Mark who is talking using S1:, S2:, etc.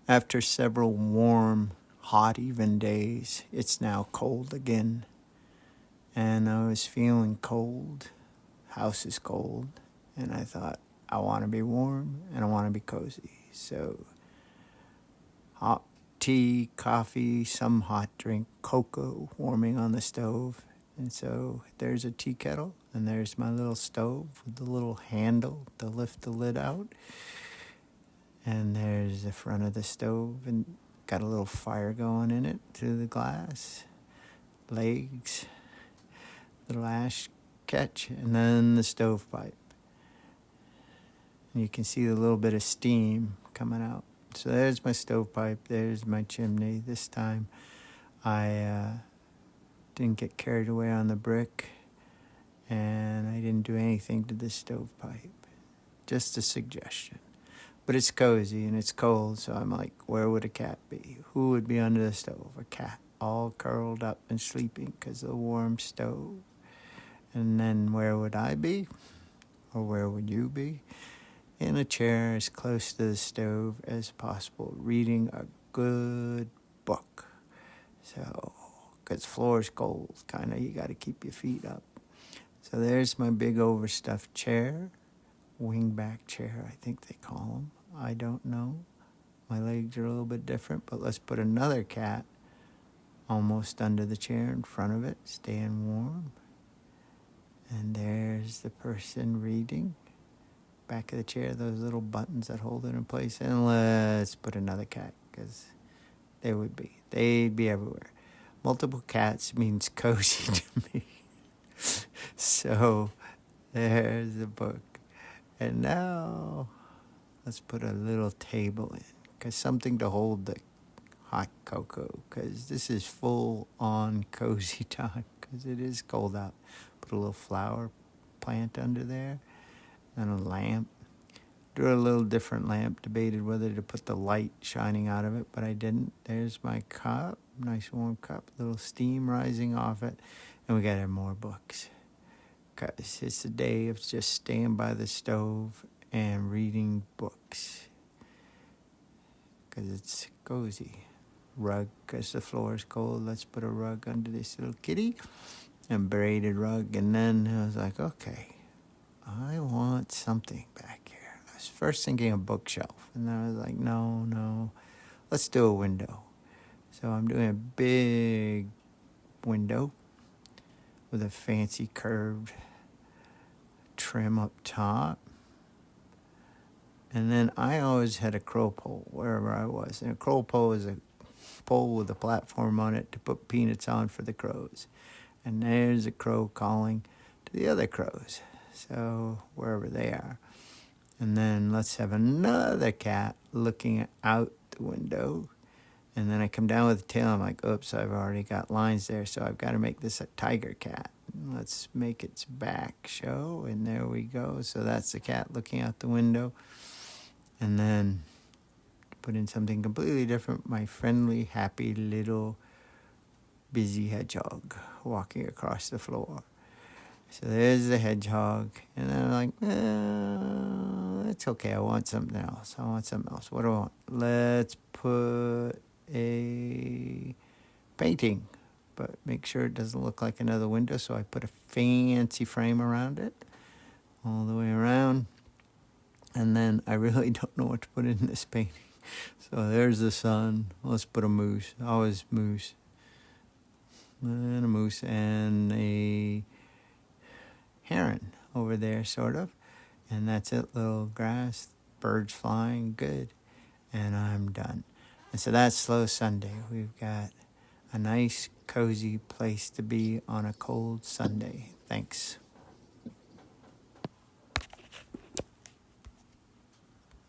S1: After several warm, hot even days, it's now cold again. And I was feeling cold. House is cold. And I thought, I want to be warm and I want to be cozy. So, hot tea, coffee, some hot drink, cocoa warming on the stove. And so there's a tea kettle and there's my little stove with the little handle to lift the lid out. And there's the front of the stove and got a little fire going in it through the glass, legs, little ash catch, and then the stovepipe. And you can see a little bit of steam coming out. So there's my stovepipe, there's my chimney. This time I didn't get carried away on the brick, and I didn't do anything to the stovepipe. Just a suggestion. But it's cozy and it's cold, so I'm like, where would a cat be? Who would be under the stove? A cat, all curled up and sleeping because of the warm stove. And then where would I be? Or where would you be? In a chair as close to the stove as possible, reading a good book. So, because floor's cold, kind of, you got to keep your feet up. So there's my big overstuffed chair, wingback chair, I think they call them. I don't know. My legs are a little bit different, but let's put another cat almost under the chair in front of it, staying warm. And there's the person reading. Back of the chair, those little buttons that hold it in place. And let's put another cat, because they'd be everywhere. Multiple cats means cozy to me. So there's the book. And now let's put a little table in, because something to hold the hot cocoa, because this is full on cozy time, because it is cold out. Put a little flower plant under there and a lamp. Drew a little different lamp, debated whether to put the light shining out of it, but I didn't. There's my cup, nice warm cup, little steam rising off it, and we gotta have more books. Because it's a day of just staying by the stove and reading books. Because it's cozy. Rug, because the floor is cold. Let's put a rug under this little kitty. And braided rug. And then I was like, okay, I want something back here. I was first thinking a bookshelf. And then I was like, no, let's do a window. So I'm doing a big window with a fancy curved trim up top. And then I always had a crow pole wherever I was. And a crow pole is a pole with a platform on it to put peanuts on for the crows. And there's a crow calling to the other crows. So wherever they are. And then let's have another cat looking out the window. And then I come down with the tail. I'm like, oops, I've already got lines there. So I've got to make this a tiger cat. Let's make its back show. And there we go. So that's the cat looking out the window. And then put in something completely different. My friendly, happy little busy hedgehog walking across the floor. So there's the hedgehog. And then I'm like, it's okay. I want something else. What do I want? Let's put a painting. But make sure it doesn't look like another window. So I put a fancy frame around it. All the way around. And then I really don't know what to put in this painting. So there's the sun. Let's put a moose. Always moose. And a moose and a heron over there, sort of. And that's it. Little grass, birds flying. Good. And I'm done. And so that's Slow Sunday. We've got a nice, cozy place to be on a cold Sunday. Thanks.